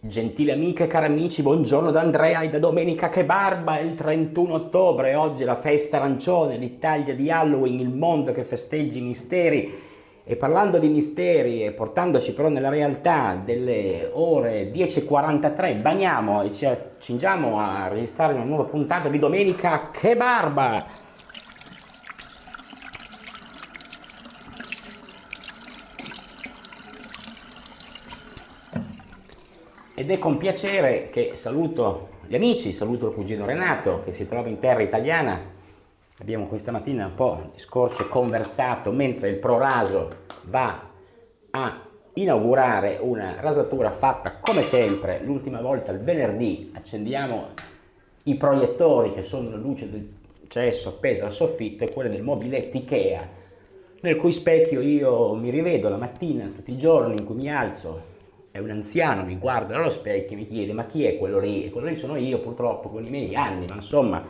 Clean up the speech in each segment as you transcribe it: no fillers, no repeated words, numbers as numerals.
Gentili amiche e cari amici, buongiorno da Andrea e da Domenica Che Barba, è il 31 ottobre, oggi è la festa arancione, l'Italia di Halloween, il mondo che festeggia i misteri. E parlando di misteri e portandoci però nella realtà delle ore 10:43, baniamo e ci accingiamo a registrare una nuova puntata di Domenica Che Barba. Ed è con piacere che saluto gli amici, saluto il cugino Renato che si trova in terra italiana. Abbiamo questa mattina un po' discorso e conversato mentre il ProRaso va a inaugurare una rasatura fatta come sempre, l'ultima volta il venerdì. Accendiamo i proiettori che sono la luce del cesso appesa al soffitto e quelle del mobiletto Ikea, nel cui specchio io mi rivedo la mattina, tutti i giorni in cui mi alzo. È un anziano, mi guarda allo specchio e mi chiede: ma chi è quello lì? E quello lì sono io, purtroppo, con i miei anni, ma insomma,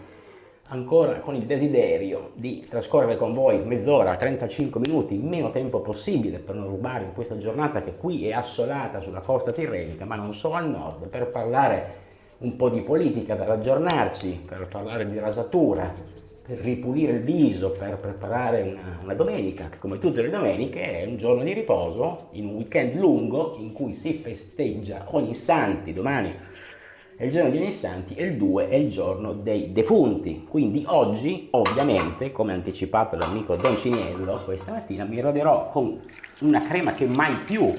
ancora con il desiderio di trascorrere con voi mezz'ora, 35 minuti, il meno tempo possibile per non rubare in questa giornata che qui è assolata sulla costa tirrenica, ma non solo al nord, per parlare un po' di politica, per aggiornarci, per parlare di rasatura, per ripulire il viso, per preparare una domenica, che come tutte le domeniche è un giorno di riposo, in un weekend lungo in cui si festeggia ogni santi. Domani è il giorno di ogni santi e il 2 è il giorno dei defunti. Quindi oggi, ovviamente, come anticipato dall'amico Don Ciniello questa mattina, mi roderò con una crema che mai più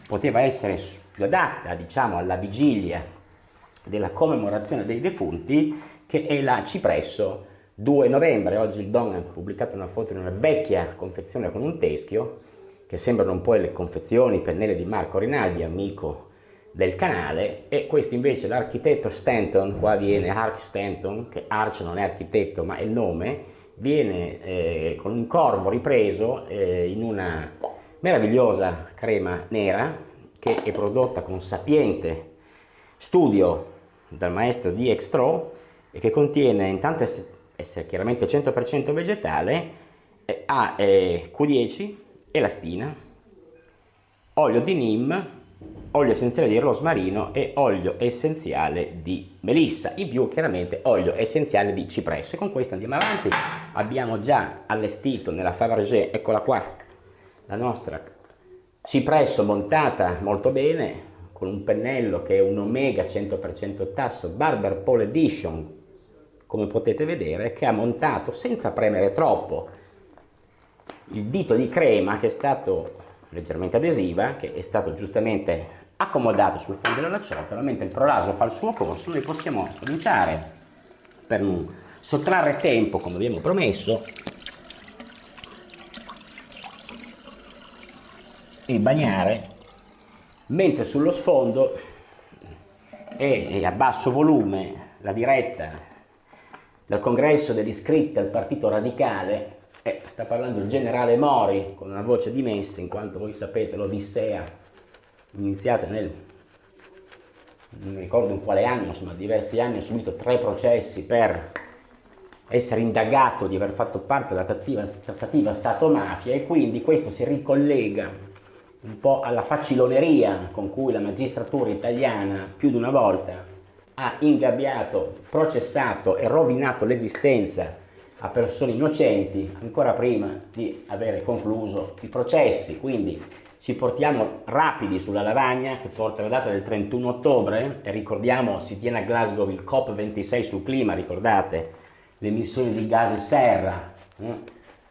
poteva essere più adatta, diciamo, alla vigilia della commemorazione dei defunti, che è la Cipresso 2 novembre. Oggi il Don ha pubblicato una foto in una vecchia confezione con un teschio, che sembrano un po' le confezioni pennelle di Marco Rinaldi, amico del canale, e questo invece l'architetto Stanton, qua viene Arch Stanton, che Arch non è architetto ma è il nome, viene con un corvo ripreso in una meravigliosa crema nera che è prodotta con sapiente studio dal maestro di Extro e che contiene, intanto essere chiaramente 100% vegetale, ha Q10, elastina, olio di neem, olio essenziale di rosmarino e olio essenziale di melissa, in più chiaramente olio essenziale di cipresso. E con questo andiamo avanti. Abbiamo già allestito nella Fabergé, eccola qua, la nostra cipresso montata molto bene con un pennello che è un Omega 100% tasso Barber Pole Edition, come potete vedere, che ha montato senza premere troppo il dito di crema, che è stato leggermente adesiva, che è stato giustamente accomodato sul fondo della ciotola. Mentre il ProRaso fa il suo corso, noi possiamo cominciare, per non sottrarre tempo come abbiamo promesso, il bagnare, mentre sullo sfondo è a basso volume la diretta dal congresso degli iscritti al Partito Radicale. Sta parlando il generale Mori con una voce dimessa, in quanto voi sapete l'Odissea iniziata non mi ricordo in quale anno, insomma diversi anni, ha subito 3 processi per essere indagato di aver fatto parte della trattativa Stato-mafia, e quindi questo si ricollega un po' alla faciloneria con cui la magistratura italiana più di una volta ha ingabbiato, processato e rovinato l'esistenza a persone innocenti ancora prima di avere concluso i processi. Quindi ci portiamo rapidi sulla lavagna, che porta la data del 31 ottobre e ricordiamo si tiene a Glasgow il COP26 sul clima, ricordate le emissioni di gas serra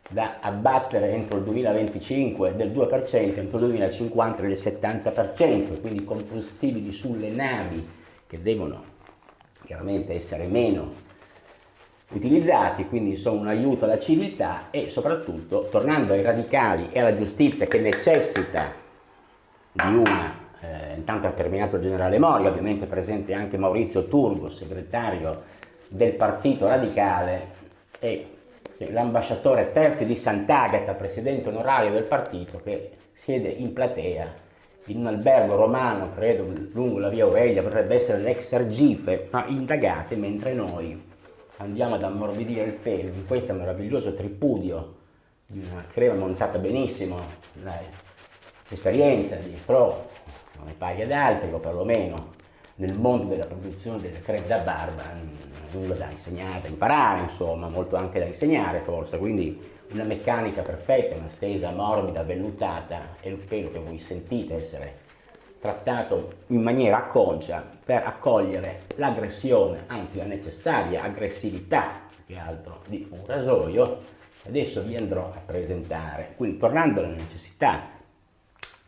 da abbattere entro il 2025 del 2%, entro il 2050 del 70%, quindi combustibili sulle navi che devono chiaramente essere meno utilizzati, quindi sono un aiuto alla civiltà. E soprattutto, tornando ai radicali e alla giustizia che necessita di intanto ha terminato il generale Mori, ovviamente presente anche Maurizio Turgo, segretario del Partito Radicale, e l'ambasciatore Terzi di Sant'Agata, presidente onorario del partito, che siede in platea in un albergo romano, credo lungo la via Aurelia, potrebbe essere l'ex Argife, ma indagate mentre noi andiamo ad ammorbidire il pelo in questo meraviglioso tripudio di una crema montata benissimo. L'esperienza di Stro non è pari ad altri, o perlomeno nel mondo della produzione delle creme da barba, nulla da insegnare, da imparare, insomma, molto anche da insegnare forse, quindi una meccanica perfetta, una stesa morbida, vellutata, è il pelo che voi sentite essere trattato in maniera acconcia per accogliere l'aggressione, anzi la necessaria aggressività, più che altro, di un rasoio. Adesso vi andrò a presentare. Quindi, tornando alla necessità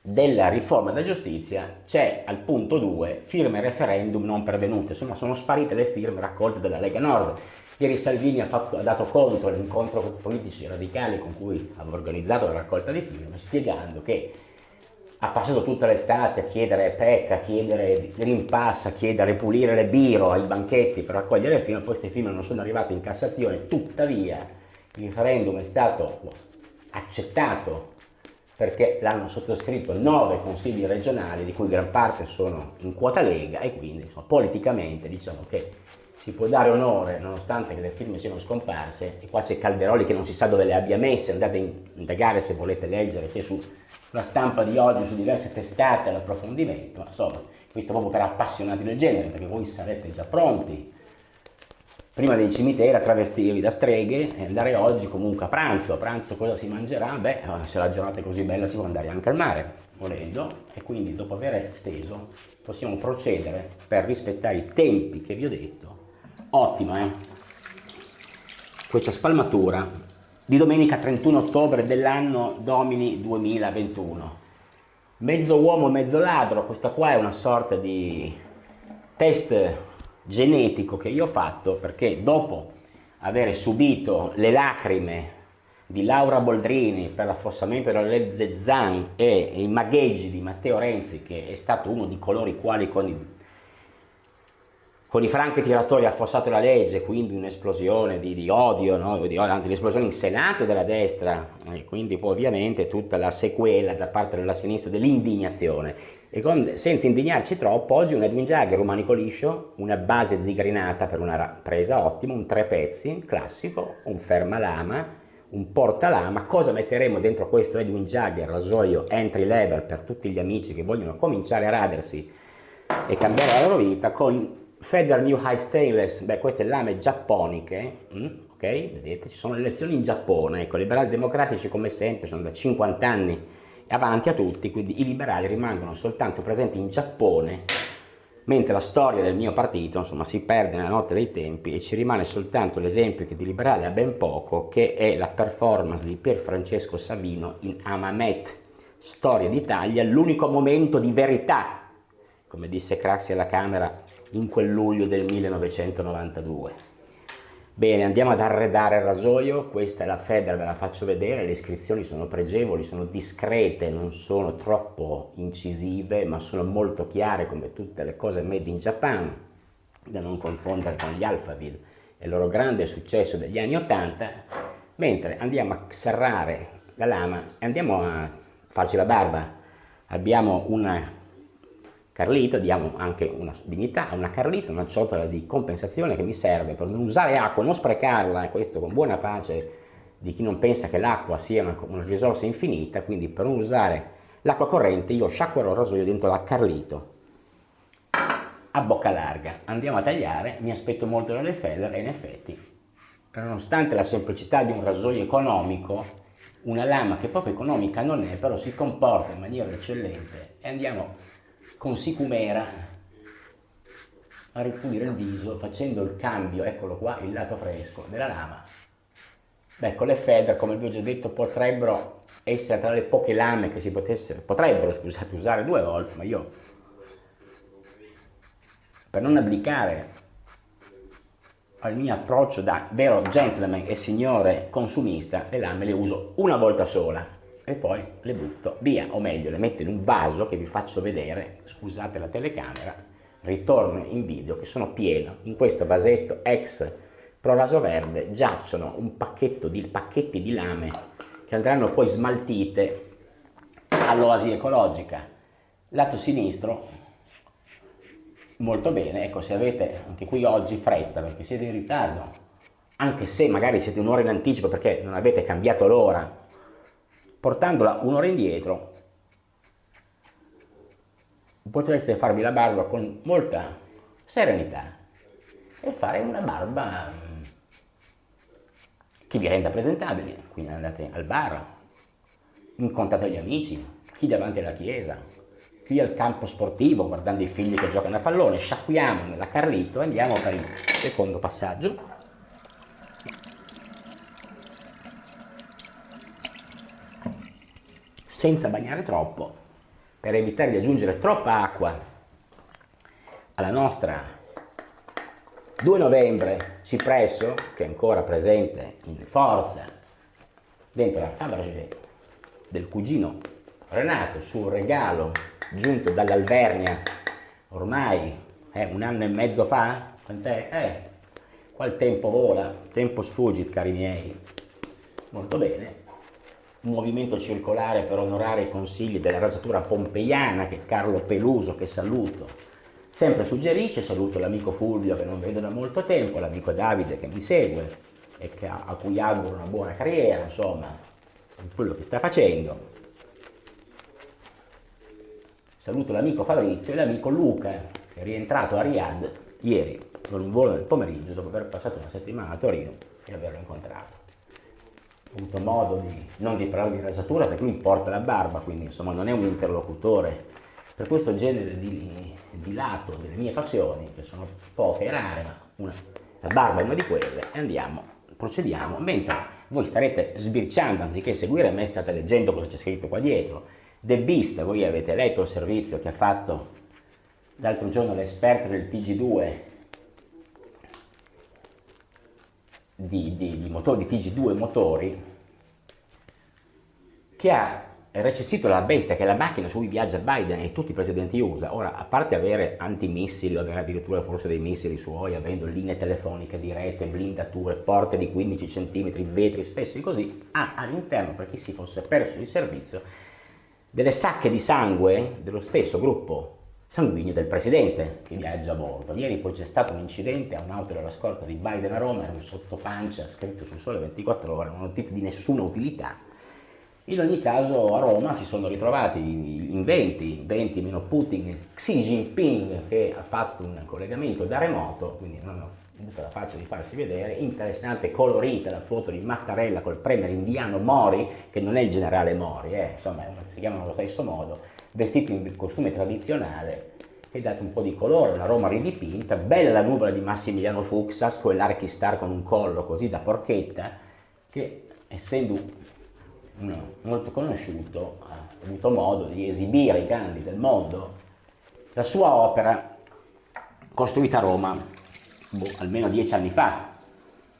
della riforma della giustizia, c'è al punto 2 firme referendum non pervenute, insomma sono sparite le firme raccolte dalla Lega Nord. Ieri Salvini ha dato conto all'incontro con i politici radicali con cui aveva organizzato la raccolta di firme, spiegando che ha passato tutta l'estate a chiedere PEC, a chiedere rimpassa, a chiedere ripulire le biro ai banchetti per raccogliere le firme, poi queste firme non sono arrivate in Cassazione, tuttavia il referendum è stato accettato perché l'hanno sottoscritto 9 consigli regionali, di cui gran parte sono in quota Lega, e quindi insomma, politicamente diciamo che si può dare onore, nonostante che le firme siano scomparse, e qua c'è Calderoli che non si sa dove le abbia messe, andate a indagare se volete leggere, c'è sulla stampa di oggi, su diverse testate l'approfondimento, ma insomma, questo proprio per appassionati del genere, perché voi sarete già pronti prima dei cimiteri a travestirvi da streghe e andare oggi comunque a pranzo. A pranzo cosa si mangerà? Beh, se la giornata è così bella si può andare anche al mare, volendo, e quindi dopo aver steso possiamo procedere per rispettare i tempi che vi ho detto. Ottima, questa spalmatura di domenica 31 ottobre dell'anno Domini 2021. Mezzo uomo, mezzo ladro, questa qua è una sorta di test genetico che io ho fatto, perché dopo aver subito le lacrime di Laura Boldrini per l'affossamento della legge Zan e i magheggi di Matteo Renzi, che è stato uno di coloro i quali con i franchi tiratori ha affossato la legge, quindi un'esplosione di odio, no? Anzi l'esplosione in Senato della destra, e quindi poi ovviamente tutta la sequela da parte della sinistra dell'indignazione. E senza indignarci troppo, oggi un Edwin Jagger, un manico liscio, una base zigrinata per una presa ottima, un 3 pezzi classico, un fermalama, un portalama. Cosa metteremo dentro questo Edwin Jagger rasoio entry level per tutti gli amici che vogliono cominciare a radersi e cambiare la loro vita? Con Federal New High Stainless, queste lame giapponiche, ok? Vedete, ci sono le elezioni in Giappone, ecco, i liberali democratici come sempre sono da 50 anni avanti a tutti, quindi i liberali rimangono soltanto presenti in Giappone, mentre la storia del mio partito, insomma, si perde nella notte dei tempi e ci rimane soltanto l'esempio che di liberale ha ben poco, che è la performance di Pier Francesco Savino in Amamet, Storia d'Italia, l'unico momento di verità, come disse Craxi alla Camera in quel luglio del 1992. Bene, andiamo ad arredare il rasoio. Questa è la Federal, ve la faccio vedere. Le iscrizioni sono pregevoli, sono discrete, non sono troppo incisive, ma sono molto chiare come tutte le cose made in Japan, da non confondere con gli Alphaville e il loro grande successo degli anni 80. Mentre andiamo a serrare la lama e andiamo a farci la barba. Abbiamo una Carlito, diamo anche una dignità a una Carlito, una ciotola di compensazione che mi serve per non usare acqua, non sprecarla, e questo con buona pace di chi non pensa che l'acqua sia una risorsa infinita. Quindi per non usare l'acqua corrente io sciacquerò il rasoio dentro la Carlito a bocca larga. Andiamo a tagliare, mi aspetto molto dalle Federal e in effetti, nonostante la semplicità di un rasoio economico, una lama che proprio economica non è, però si comporta in maniera eccellente, e andiamo con sicumera a ripulire il viso facendo il cambio, eccolo qua, il lato fresco della lama. Con le Federal, come vi ho già detto, potrebbero essere tra le poche lame che si potrebbero usare 2 volte, ma io, per non abdicare al mio approccio da vero gentleman e signore consumista, le lame le uso una volta sola e poi le butto via, o meglio le metto in un vaso che vi faccio vedere, scusate la telecamera, ritorno in video, che sono pieno. In questo vasetto ex Pro Raso Verde giacciono pacchetti di lame che andranno poi smaltite all'Oasi Ecologica. Lato sinistro, molto bene, ecco, se avete anche qui oggi fretta perché siete in ritardo, anche se magari siete un'ora in anticipo perché non avete cambiato l'ora, portandola un'ora indietro potreste farvi la barba con molta serenità e fare una barba che vi renda presentabili. Quindi andate al bar, incontrate gli amici, chi davanti alla chiesa, qui al campo sportivo guardando i figli che giocano a pallone, sciacquiamo nella Carlito e andiamo per il secondo passaggio. Senza bagnare troppo, per evitare di aggiungere troppa acqua alla nostra 2 novembre cipresso, che è ancora presente in forza dentro la Fabergé del cugino Renato, sul regalo giunto dall'Alvernia ormai 1 anno e mezzo fa. Quant'è? Qua il tempo vola, tempo sfuggit, cari miei. Molto bene. Un movimento circolare per onorare i consigli della rasatura pompeiana che Carlo Peluso, che saluto, sempre suggerisce. Saluto l'amico Fulvio che non vedo da molto tempo, l'amico Davide che mi segue e a cui auguro una buona carriera, insomma, in quello che sta facendo. Saluto l'amico Fabrizio e l'amico Luca, che è rientrato a Riyadh ieri con un volo nel pomeriggio dopo aver passato una settimana a Torino e averlo incontrato. Ho avuto modo non di parlare di rasatura perché lui porta la barba, quindi insomma non è un interlocutore per questo genere di lato delle mie passioni, che sono poche e rare, ma la barba è una di quelle, e procediamo, mentre voi starete sbirciando, anziché seguire me state leggendo cosa c'è scritto qua dietro. The Beast, voi avete letto il servizio che ha fatto l'altro giorno l'esperto del TG2 di motori, di TG2 motori, che ha recensito la Bestia, che è la macchina su cui viaggia Biden e tutti i presidenti USA. Ora, a parte avere antimissili, o avere addirittura forse dei missili suoi, avendo linee telefoniche di rete, blindature, porte di 15 cm, vetri spessi così, ha all'interno, per chi si fosse perso il servizio, delle sacche di sangue dello stesso gruppo sanguigno del presidente che viaggia a bordo. Ieri poi c'è stato un incidente a un'auto della scorta di Biden a Roma, era un sottopancia scritto sul Sole 24 Ore, una notizia di nessuna utilità. In ogni caso a Roma si sono ritrovati in 20 meno Putin, Xi Jinping che ha fatto un collegamento da remoto, quindi non ho avuto la faccia di farsi vedere. Interessante, colorita la foto di Mattarella col premier indiano Mori, che non è il generale Mori, insomma si chiamano allo stesso modo, vestito in costume tradizionale, e dato un po' di colore, una Roma ridipinta, bella la nuvola di Massimiliano Fuxas, quell'archistar con un collo così da porchetta, che essendo molto conosciuto ha avuto modo di esibire ai grandi del mondo la sua opera costruita a Roma almeno 10 anni fa.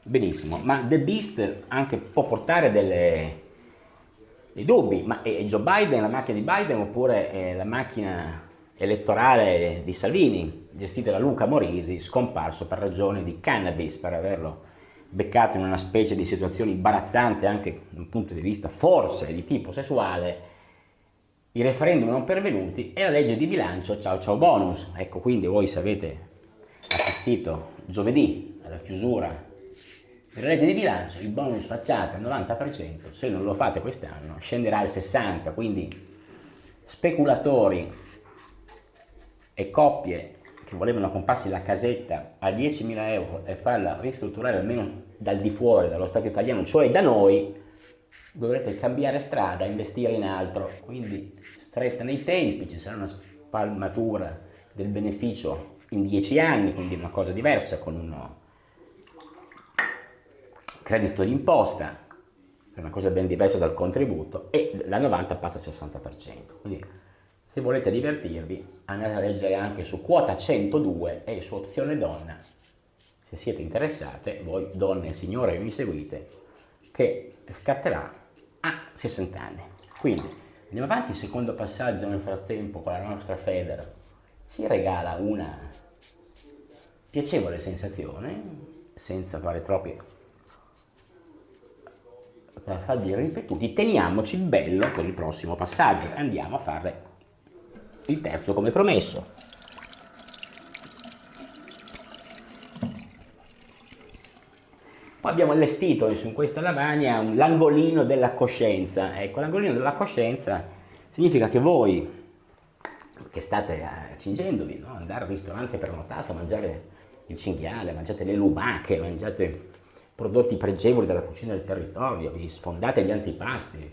Benissimo, ma The Beast anche può portare dei dubbi, ma è Joe Biden la macchina di Biden oppure è la macchina elettorale di Salvini, gestita da Luca Morisi, scomparso per ragioni di cannabis, per averlo beccato in una specie di situazione imbarazzante anche da un punto di vista forse di tipo sessuale, i referendum non pervenuti e la legge di bilancio ciao ciao bonus. Ecco, quindi voi se avete assistito giovedì alla chiusura della legge di bilancio, il bonus facciate al 90%, se non lo fate quest'anno scenderà al 60%, quindi speculatori e coppie che volevano comprarsi la casetta a 10.000 euro e farla ristrutturare almeno dal di fuori, dallo Stato italiano, cioè da noi, dovrete cambiare strada, investire in altro. Quindi stretta nei tempi, ci sarà una spalmatura del beneficio in 10 anni, quindi una cosa diversa con un credito d'imposta, è una cosa ben diversa dal contributo, e la 90 passa al 60%. Quindi se volete divertirvi andate a leggere anche su Quota 102 e su Opzione Donna, se siete interessate, voi donne e signore che mi seguite, che scatterà a 60 anni. Quindi andiamo avanti, il secondo passaggio nel frattempo con la nostra Feder si regala una piacevole sensazione, senza fare troppi passaggi ripetuti. Teniamoci il bello per il prossimo passaggio e andiamo a fare il terzo come promesso. Poi abbiamo allestito in questa lavagna l'angolino della coscienza. Ecco, l'angolino della coscienza significa che voi che state accingendovi, no? Andare al ristorante prenotato, mangiare il cinghiale, mangiate le lumache, mangiate prodotti pregevoli della cucina del territorio, vi sfondate gli antipasti,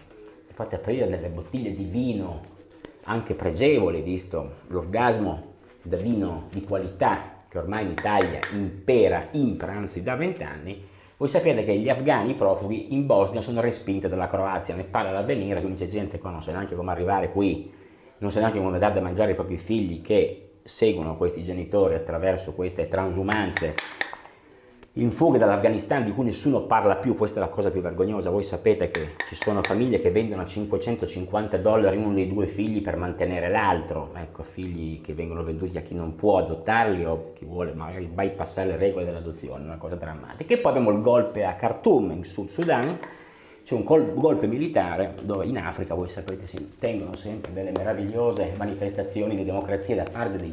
fate aprire delle bottiglie di vino anche pregevoli, visto l'orgasmo da vino di qualità che ormai in Italia impera anzi da 20 anni. Voi sapete che gli afghani profughi in Bosnia sono respinti dalla Croazia, ne parla l'Avvenire, quindi c'è gente che non sa neanche come arrivare qui, non sa neanche come dare da mangiare ai propri figli che seguono questi genitori attraverso queste transumanze in fuga dall'Afghanistan di cui nessuno parla più. Questa è la cosa più vergognosa. Voi sapete che ci sono famiglie che vendono a $550 uno dei due figli per mantenere l'altro, ecco, figli che vengono venduti a chi non può adottarli o chi vuole magari bypassare le regole dell'adozione, una cosa drammatica. E poi abbiamo il golpe a Khartoum in Sud Sudan, c'è un golpe militare dove in Africa, voi sapete, si tengono sempre delle meravigliose manifestazioni di democrazia da parte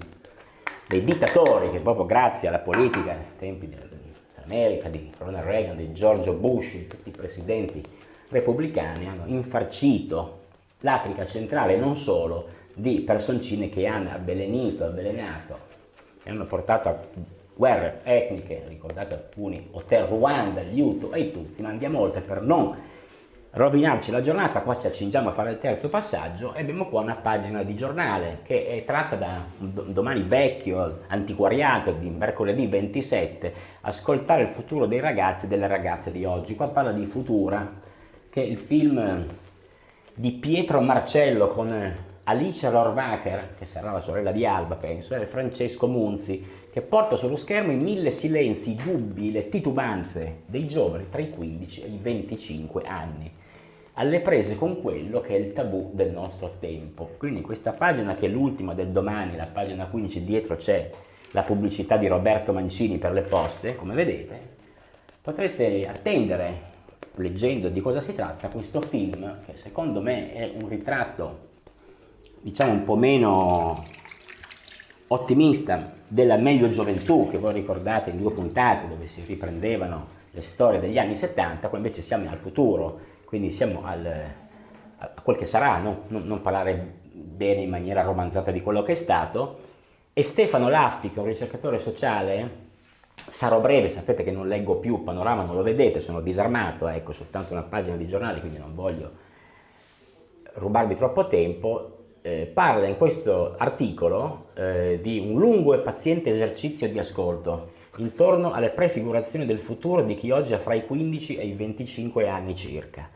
dei dittatori che proprio grazie alla politica, ai tempi dell'America, di Ronald Reagan, di George Bush, di tutti i presidenti repubblicani, hanno infarcito l'Africa centrale e non solo di personcine che hanno avvelenato e hanno portato a guerre etniche, ricordate alcuni, Hotel Rwanda, gli Hutu e i Tutsi, ma andiamo oltre per non rovinarci la giornata. Qua ci accingiamo a fare il terzo passaggio e abbiamo qua una pagina di giornale che è tratta da un domani vecchio, antiquariato, di mercoledì 27, ascoltare il futuro dei ragazzi e delle ragazze di oggi. Qua parla di Futura, che è il film di Pietro Marcello con Alicia Rohrwacher, che sarà la sorella di Alba, penso, e Francesco Munzi, che porta sullo schermo i 1000 silenzi, i dubbi, le titubanze dei giovani tra i 15 e i 25 anni, alle prese con quello che è il tabù del nostro tempo. Quindi questa pagina, che è l'ultima del domani, la pagina 15, dietro c'è la pubblicità di Roberto Mancini per le poste, come vedete, potrete attendere, leggendo di cosa si tratta, questo film che secondo me è un ritratto, diciamo, un po' meno ottimista della meglio gioventù che voi ricordate in 2 puntate dove si riprendevano le storie degli anni 70. Qua invece siamo al futuro, quindi siamo a quel che sarà, no? Non parlare bene in maniera romanzata di quello che è stato. E Stefano Laffi, che è un ricercatore sociale, sarò breve, sapete che non leggo più Panorama, non lo vedete, sono disarmato, ecco, soltanto una pagina di giornale, quindi non voglio rubarvi troppo tempo. Parla in questo articolo di un lungo e paziente esercizio di ascolto intorno alle prefigurazioni del futuro di chi oggi ha fra i 15 e i 25 anni circa.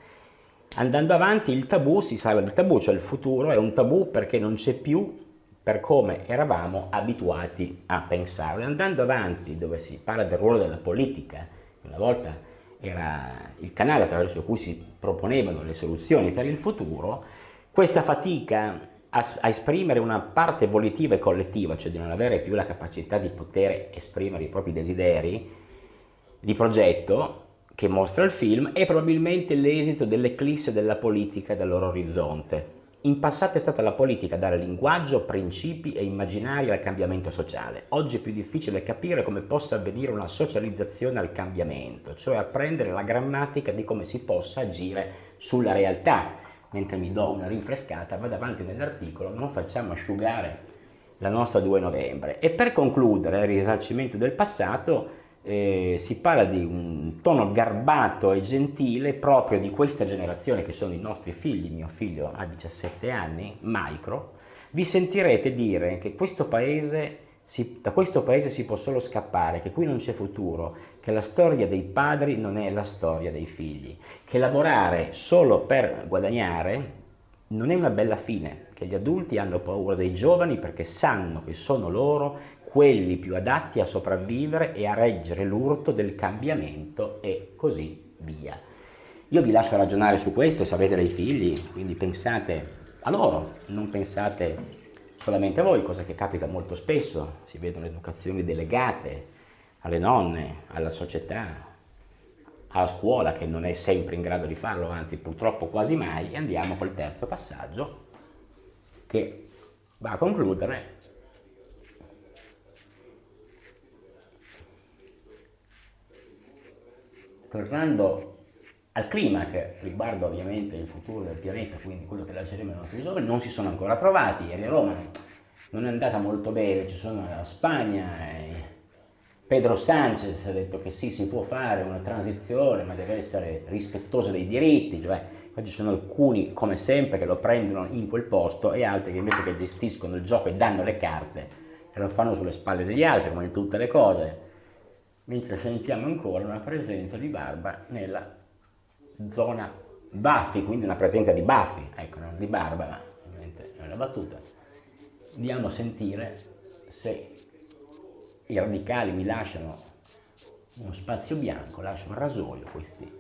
Andando avanti, il tabù, si parla del tabù, cioè il futuro è un tabù perché non c'è più per come eravamo abituati a pensarlo. Andando avanti, dove si parla del ruolo della politica, una volta era il canale attraverso cui si proponevano le soluzioni per il futuro, questa fatica a esprimere una parte volitiva e collettiva, cioè di non avere più la capacità di poter esprimere i propri desideri di progetto che mostra il film, è probabilmente l'esito dell'eclisse della politica dal loro orizzonte. In passato è stata la politica a dare linguaggio, principi e immaginari al cambiamento sociale. Oggi è più difficile capire come possa avvenire una socializzazione al cambiamento, cioè apprendere la grammatica di come si possa agire sulla realtà. Mentre mi do una rinfrescata, vado avanti nell'articolo, non facciamo asciugare la nostra 2 novembre. E per concludere il risarcimento del passato, si parla di un tono garbato e gentile proprio di questa generazione che sono i nostri figli. Mio figlio ha 17 anni, Micro. Vi sentirete dire che da questo paese si può solo scappare, che qui non c'è futuro, che la storia dei padri non è la storia dei figli, che lavorare solo per guadagnare non è una bella fine, che gli adulti hanno paura dei giovani perché sanno che sono loro quelli più adatti a sopravvivere e a reggere l'urto del cambiamento e così via. Io vi lascio ragionare su questo, se avete dei figli, quindi pensate a loro, non pensate solamente a voi, cosa che capita molto spesso. Si vedono educazioni delegate alle nonne, alla società, alla scuola, che non è sempre in grado di farlo, anzi purtroppo quasi mai. E andiamo col terzo passaggio, che va a concludere tornando al clima, che riguarda ovviamente il futuro del pianeta, quindi quello che lasceremo ai nostri giovani. Non si sono ancora trovati. Ieri a Roma non è andata molto bene, ci sono la Spagna, Pedro Sánchez ha detto che sì, si può fare una transizione, ma deve essere rispettoso dei diritti, cioè poi ci sono alcuni, come sempre, che lo prendono in quel posto e altri che invece che gestiscono il gioco e danno le carte e lo fanno sulle spalle degli altri, come in tutte le cose, mentre sentiamo ancora una presenza di barba nella zona baffi, quindi una presenza di baffi, ecco, non di barba, ma ovviamente è una battuta. Andiamo a sentire se i radicali mi lasciano uno spazio bianco, lascio un rasoio queste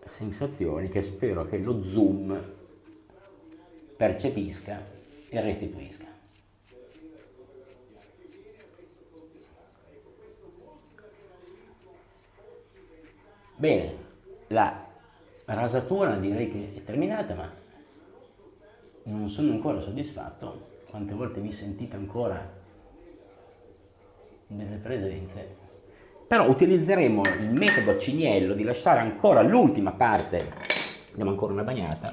sensazioni che spero che lo zoom percepisca e restituisca. Bene, la rasatura direi che è terminata, ma non sono ancora soddisfatto. Quante volte vi sentite ancora delle presenze? Però utilizzeremo il metodo Ciniello di lasciare ancora l'ultima parte, diamo ancora una bagnata,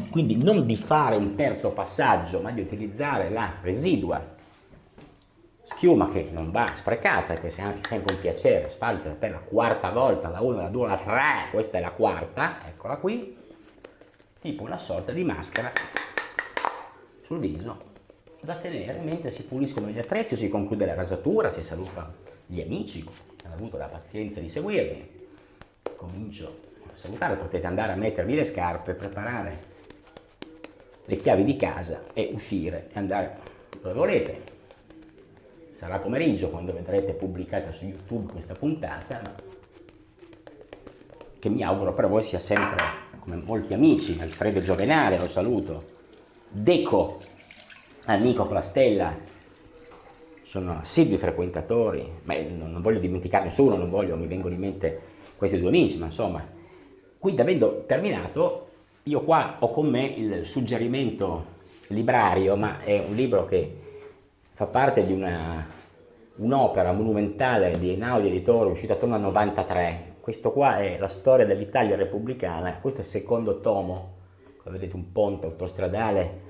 quindi non di fare un terzo passaggio, ma di utilizzare la residua schiuma che non va sprecata, che è sempre un piacere spalzare per la quarta volta, la 1, la 2, la 3, questa è la quarta, eccola qui, tipo una sorta di maschera sul viso da tenere mentre si puliscono gli attrezzi o si conclude la rasatura, si saluta gli amici che hanno avuto la pazienza di seguirmi. Comincio a salutare, potete andare a mettervi le scarpe, preparare le chiavi di casa e uscire e andare dove volete. Sarà pomeriggio quando vedrete pubblicata su YouTube questa puntata, che mi auguro per voi sia sempre, come molti amici, Alfredo Giovenale, lo saluto, Deco, Nico Plastella, sono assidui frequentatori, ma non voglio dimenticare nessuno, mi vengono in mente questi due amici, ma insomma, quindi avendo terminato, io qua ho con me il suggerimento librario, ma è un libro che fa parte di un'opera monumentale di Einaudi Editore uscita attorno al 93. Questo qua è la storia dell'Italia repubblicana, questo è il secondo tomo, qua vedete un ponte autostradale,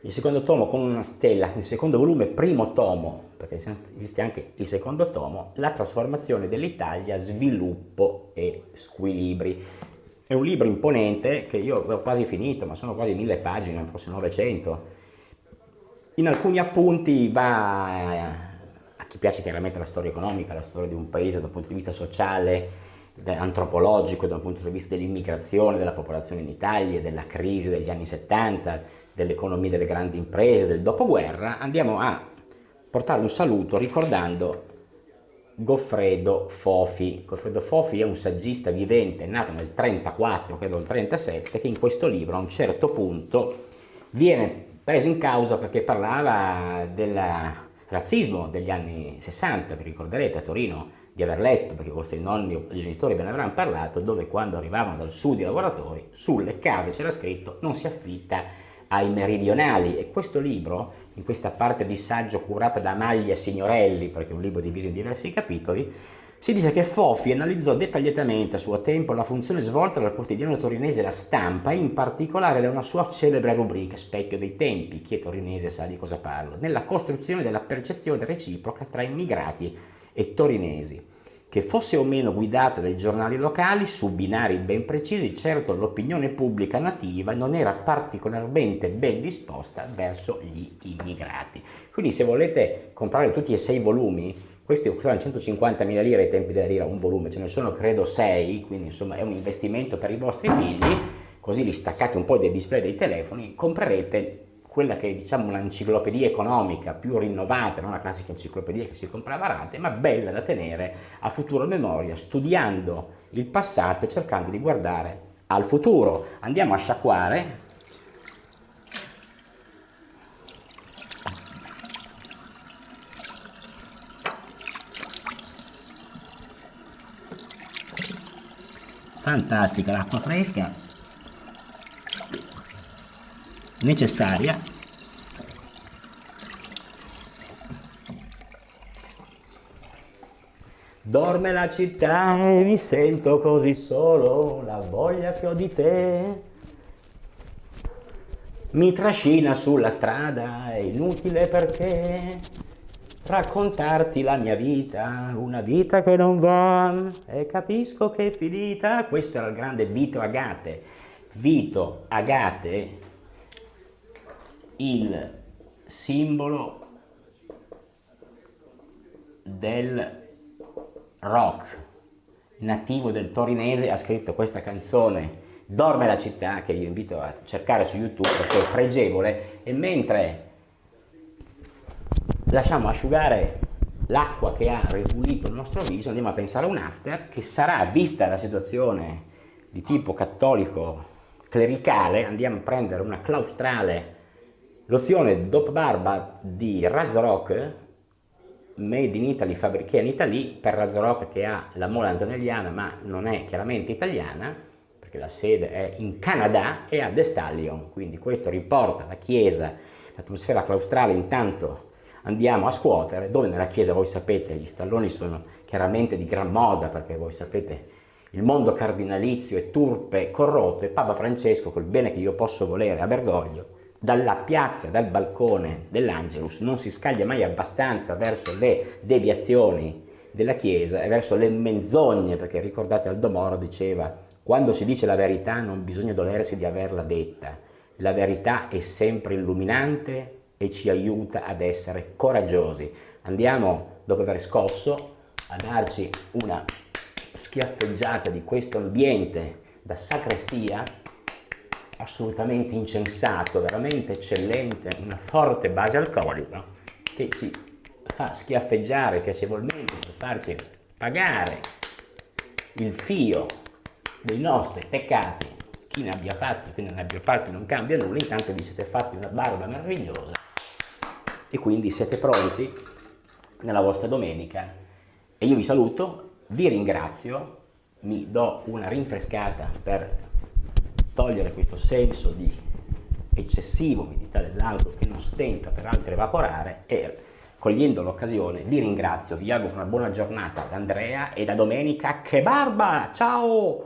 il secondo tomo con una stella, il secondo volume, primo tomo, perché esiste anche il secondo tomo, La trasformazione dell'Italia, sviluppo e squilibri. È un libro imponente che io ho quasi finito, ma sono quasi 1000 pagine, forse 900. In alcuni appunti va a chi piace chiaramente la storia economica, la storia di un paese da un punto di vista sociale, antropologico, da un punto di vista dell'immigrazione, della popolazione in Italia, della crisi degli anni 70, dell'economia delle grandi imprese, del dopoguerra, andiamo a portare un saluto ricordando Goffredo Fofi. Goffredo Fofi è un saggista vivente nato nel 34, credo nel 37, che in questo libro a un certo punto viene preso in causa perché parlava del razzismo degli anni 60, vi ricorderete a Torino di aver letto, perché forse i nonni o i genitori ve ne avranno parlato, dove quando arrivavano dal sud i lavoratori, sulle case c'era scritto non si affitta ai meridionali, e questo libro, in questa parte di saggio curata da Maglia Signorelli, perché è un libro diviso in diversi capitoli, si dice che Fofi analizzò dettagliatamente a suo tempo la funzione svolta dal quotidiano torinese La Stampa, in particolare da una sua celebre rubrica, Specchio dei tempi, chi è torinese sa di cosa parlo, nella costruzione della percezione reciproca tra immigrati e torinesi. Che fosse o meno guidata dai giornali locali su binari ben precisi, certo l'opinione pubblica nativa non era particolarmente ben disposta verso gli immigrati. Quindi se volete comprare tutti e 6 volumi, questi costano 150.000 lire ai tempi della lira un volume, ce ne sono credo 6, quindi insomma è un investimento per i vostri figli, così li staccate un po' dai display dei telefoni, comprerete quella che è diciamo un'enciclopedia economica più rinnovata, non la classica enciclopedia che si comprava a rate, ma bella da tenere a futuro memoria, studiando il passato e cercando di guardare al futuro. Andiamo a sciacquare. Fantastica l'acqua fresca, necessaria. Dorme la città e mi sento così solo, la voglia che ho di te mi trascina sulla strada, è inutile perché raccontarti la mia vita, una vita che non va e capisco che è finita. Questo era il grande Vito Agate. Vito Agate, il simbolo del rock, nativo del torinese, ha scritto questa canzone Dorme la città, che vi invito a cercare su YouTube perché è pregevole. E mentre lasciamo asciugare l'acqua che ha ripulito il nostro viso, andiamo a pensare a un after che sarà, vista la situazione di tipo cattolico clericale, andiamo a prendere una claustrale lozione dopo barba di Razzo Rock, made in Italy, fabbriché in Italy, per Razzo Rock che ha la mola antonelliana ma non è chiaramente italiana, perché la sede è in Canada e a The Stallion, quindi questo riporta la chiesa, l'atmosfera claustrale. Intanto andiamo a scuotere, dove nella chiesa, voi sapete, gli stalloni sono chiaramente di gran moda, perché voi sapete il mondo cardinalizio è turpe, corrotto, e Papa Francesco, col bene che io posso volere a Bergoglio, dalla piazza, dal balcone dell'Angelus, non si scaglia mai abbastanza verso le deviazioni della chiesa e verso le menzogne, perché ricordate Aldo Moro diceva: quando si dice la verità non bisogna dolersi di averla detta, la verità è sempre illuminante e ci aiuta ad essere coraggiosi. Andiamo, dopo aver scosso, a darci una schiaffeggiata di questo ambiente da sacrestia, assolutamente incensato, veramente eccellente, una forte base alcolica che ci fa schiaffeggiare piacevolmente per farci pagare il fio dei nostri peccati. Chi ne abbia fatti, chi non ne abbia fatti non cambia nulla. Intanto vi siete fatti una barba meravigliosa e quindi siete pronti nella vostra domenica. E io vi saluto, vi ringrazio, mi do una rinfrescata per togliere questo senso di eccessiva umidità dell'alcol che non stenta peraltro evaporare, e cogliendo l'occasione vi ringrazio, vi auguro una buona giornata da Andrea e da domenica che barba, ciao!